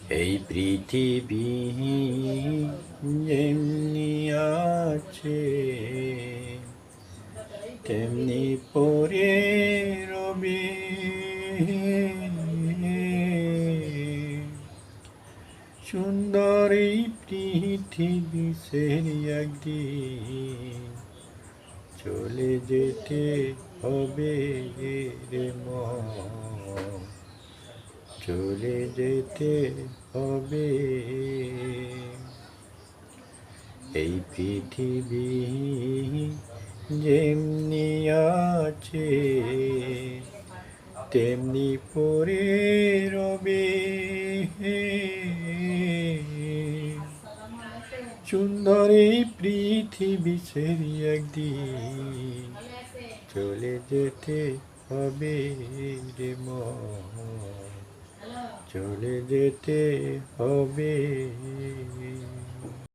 এই পৃথিবী যেমনি আছে তেমনি পড়ে রবে। সুন্দর এই পৃথিবী সেই একদিন চলে যেতে হবে রে মন, চলে যেতে হবে। এই পৃথিবী যেমনি আছে তেমনি পড়ে রবে। সুন্দর এই পৃথিবী সেই একদিন চলে যেতে হবে রে মন, চলে যেতে হবে।